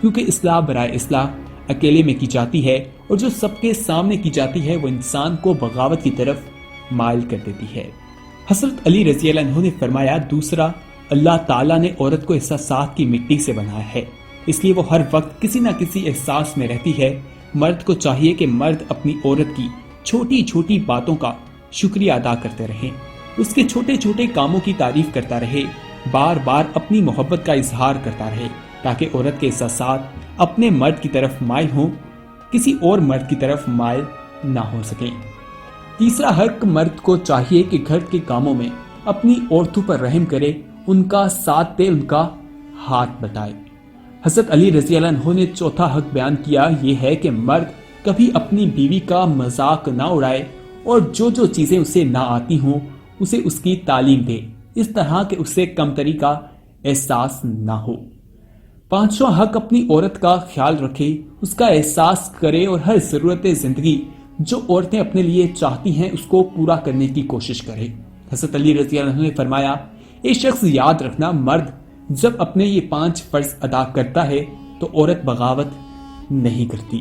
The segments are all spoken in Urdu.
کیونکہ اصلاح برائے اصلاح اکیلے میں کی جاتی ہے اور جو سب کے سامنے کی جاتی ہے وہ انسان کو بغاوت کی طرف مائل کر دیتی ہے۔ حضرت علی رضی اللہ عنہ نے فرمایا، دوسرا، اللہ تعالیٰ نے عورت کو احساسات کی مٹی سے بنایا ہے، اس لیے وہ ہر وقت کسی نہ کسی احساس میں رہتی ہے۔ مرد کو چاہیے کہ مرد اپنی عورت کی چھوٹی چھوٹی باتوں کا شکریہ ادا کرتے رہیں، اس کے چھوٹے چھوٹے کاموں کی تعریف کرتا رہے، بار بار اپنی محبت کا اظہار کرتا رہے، تاکہ عورت کے احساسات اپنے مرد کی طرف مائل ہوں، کسی اور مرد کی طرف مائل نہ ہو سکیں۔ تیسرا حق، مرد کو چاہیے کہ گھر کے کاموں میں اپنی عورتوں پر رحم کرے، ان کا ساتھ دے، ان کا ہاتھ بٹائے۔ حضرت علی رضی اللہ عنہ نے چوتھا حق بیان کیا، یہ ہے کہ مرد کبھی اپنی بیوی کا مذاق نہ اڑائے اور جو چیزیں اسے نہ آتی ہوں اسے اس کی تعلیم دے، اس طرح کہ اسے کمتری کا احساس نہ ہو۔ پانچواں حق، اپنی عورت کا خیال رکھے، اس کا احساس کرے اور ہر ضرورت زندگی جو عورتیں اپنے لیے چاہتی ہیں اس کو پورا کرنے کی کوشش کرے۔ حضرت علی رضی اللہ عنہ نے فرمایا، ایک شخص یاد رکھنا، مرد جب اپنے یہ 5 فرض ادا کرتا ہے تو عورت بغاوت نہیں کرتی۔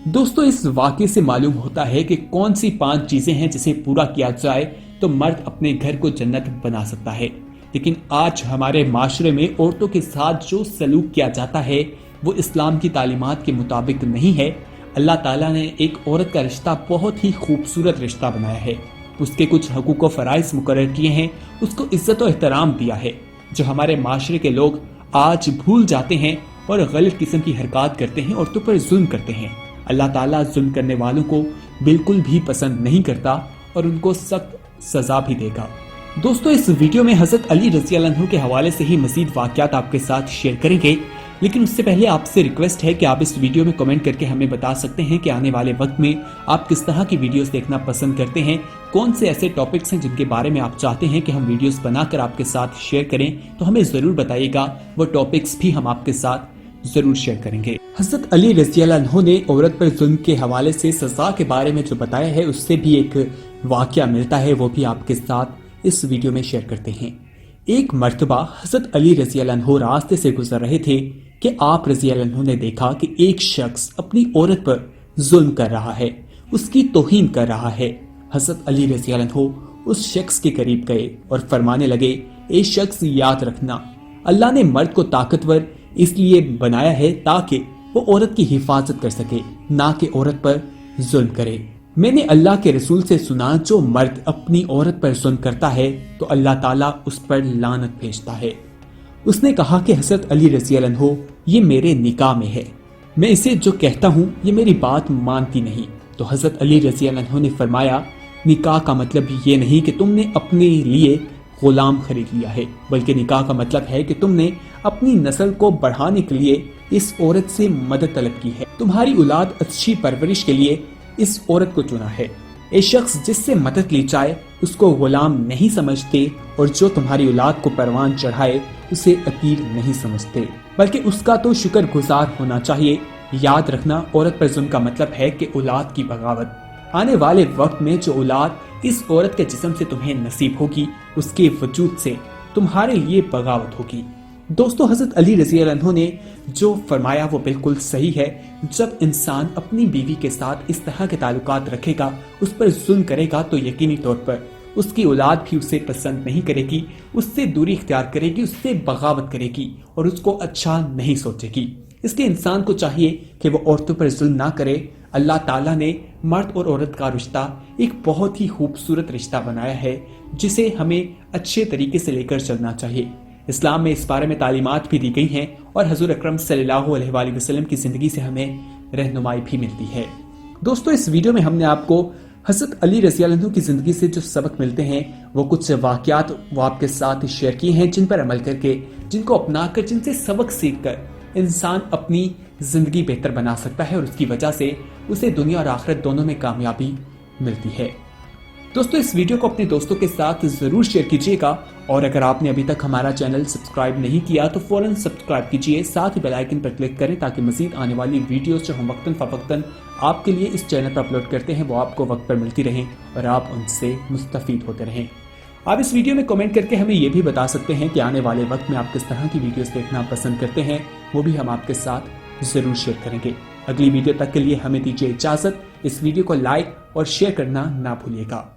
دوستو، اس واقعے سے معلوم ہوتا ہے کہ کون سی 5 چیزیں ہیں جسے پورا کیا جائے تو مرد اپنے گھر کو جنت بنا سکتا ہے، لیکن آج ہمارے معاشرے میں عورتوں کے ساتھ جو سلوک کیا جاتا ہے وہ اسلام کی تعلیمات کے مطابق نہیں ہے۔ اللہ تعالیٰ نے ایک عورت کا رشتہ بہت ہی خوبصورت رشتہ بنایا ہے، اس کے کچھ حقوق و فرائض مقرر کیے ہیں، اس کو عزت و احترام دیا ہے، جو ہمارے معاشرے کے لوگ آج بھول جاتے ہیں اور غلط قسم کی حرکات کرتے ہیں، عورتوں پر ظلم کرتے ہیں۔ اللہ تعالیٰ ظلم کرنے والوں کو بالکل بھی پسند نہیں کرتا اور ان کو سخت سزا بھی دے گا۔ دوستو، اس ویڈیو میں حضرت علی رضی اللہ عنہ کے حوالے سے ہی مزید واقعات آپ کے ساتھ شیئر کریں گے، لیکن اس سے پہلے آپ سے ریکویسٹ ہے کہ آپ اس ویڈیو میں کمنٹ کر کے ہمیں بتا سکتے ہیں کہ آنے والے وقت میں آپ کس طرح کی ویڈیوز دیکھنا پسند کرتے ہیں، کون سے ایسے ٹاپکس ہیں جن کے بارے میں آپ چاہتے ہیں کہ ہم ویڈیوز بنا کر آپ کے ساتھ شیئر کریں، تو ہمیں ضرور بتائیے گا، وہ ٹاپکس بھی ہم آپ کے ساتھ ضرور شیئر کریں گے۔ حضرت علی رضی اللہ عنہ نے عورت پر ظلم کے حوالے سے سزا کے بارے میں جو بتایا ہے اس سے بھی ایک واقعہ ملتا ہے، وہ بھی آپ کے ساتھ اس ویڈیو میں شیئر کرتے ہیں۔ ایک مرتبہ حضرت علی رضی اللہ عنہ راستے سے گزر رہے تھے کہ آپ رضی اللہ عنہ نے دیکھا کہ ایک شخص اپنی عورت پر ظلم کر رہا ہے، اس کی توہین کر رہا ہے۔ حضرت علی رضی اللہ عنہ اس شخص کے قریب گئے اور فرمانے لگے، اے شخص، یاد رکھنا، اللہ نے مرد کو طاقتور اس لیے بنایا ہے تاکہ وہ عورت کی حفاظت کر سکے، نہ کہ عورت پر ظلم کرے۔ میں نے اللہ کے رسول سے سنا، جو مرد اپنی عورت پر ظلم کرتا ہے تو اللہ تعالیٰ اس پر لعنت بھیجتا ہے۔ اس نے کہا کہ حضرت علی رضی اللہ عنہ، یہ میرے نکاح میں ہے، میں اسے جو کہتا ہوں یہ میری بات مانتی نہیں۔ تو حضرت علی رضی اللہ عنہ نے فرمایا، نکاح کا مطلب یہ نہیں کہ تم نے اپنے لیے غلام خرید لیا ہے، بلکہ نکاح کا مطلب ہے کہ تم نے اپنی نسل کو بڑھانے کے لیے اس عورت سے مدد طلب کی ہے، تمہاری اولاد اچھی پرورش کے لیے اس عورت کو چنا ہے۔ ایک شخص جس سے مدد لی جائے اس کو غلام نہیں سمجھتے، اور جو تمہاری اولاد کو پروان چڑھائے اسے اسیر نہیں سمجھتے، بلکہ اس کا تو شکر گزار ہونا چاہیے۔ یاد رکھنا، عورت پر ظلم کا مطلب ہے کہ اولاد کی بغاوت۔ آنے والے وقت میں جو اولاد اس عورت کے جسم سے تمہیں نصیب ہوگی، اس کے وجود سے تمہارے لیے بغاوت ہوگی۔ دوستو، حضرت علی رضی اللہ عنہ نے جو فرمایا وہ بالکل صحیح ہے۔ جب انسان اپنی بیوی کے ساتھ اس طرح کے تعلقات رکھے گا، اس پر ظلم کرے گا، تو یقینی طور پر اس کی اولاد بھی اسے پسند نہیں کرے گی، اس سے دوری اختیار کرے گی، اس سے بغاوت کرے گی اور اس کو اچھا نہیں سوچے گی۔ اس لیے انسان کو چاہیے کہ وہ عورتوں پر ظلم نہ کرے۔ اللہ تعالیٰ نے مرد اور عورت کا رشتہ ایک بہت ہی خوبصورت رشتہ بنایا ہے، جسے ہمیں اچھے طریقے سے لے کر چلنا چاہیے۔ اسلام میں اس بارے میں تعلیمات بھی دی گئی ہیں اور حضور اکرم صلی اللہ علیہ وآلہ وسلم کی زندگی سے ہمیں رہنمائی بھی ملتی ہے۔ دوستو، اس ویڈیو میں ہم نے آپ کو حضرت علی رضی اللہ عنہ کی زندگی سے جو سبق ملتے ہیں، وہ کچھ واقعات وہ آپ کے ساتھ شیئر کیے ہیں، جن پر عمل کر کے، جن کو اپنا کر، جن سے سبق سیکھ کر انسان اپنی زندگی بہتر بنا سکتا ہے اور اس کی وجہ سے اسے دنیا اور آخرت دونوں میں کامیابی ملتی ہے۔ دوستو، اس ویڈیو کو اپنے دوستوں کے ساتھ ضرور شیئر کیجیے گا، اور اگر آپ نے ابھی تک ہمارا چینل سبسکرائب نہیں کیا تو فوراً سبسکرائب کیجیے، ساتھ ہی بیل آئیکن پر کلک کریں تاکہ مزید آنے والی ویڈیوز جو ہم وقتاً فوقتاً آپ کے لیے اس چینل پر اپلوڈ کرتے ہیں وہ آپ کو وقت پر ملتی رہیں اور آپ ان سے مستفید ہوتے رہیں۔ آپ اس ویڈیو میں کمنٹ کر کے ہمیں یہ بھی بتا سکتے ہیں کہ آنے والے وقت میں آپ کس طرح کی ویڈیوز دیکھنا پسند کرتے ہیں، وہ بھی ہم آپ کے ساتھ ضرور شیئر کریں گے۔ اگلی ویڈیو تک کے لیے ہمیں دیجیے اجازت، اس ویڈیو کو لائک اور شیئر کرنا نہ بھولیے گا۔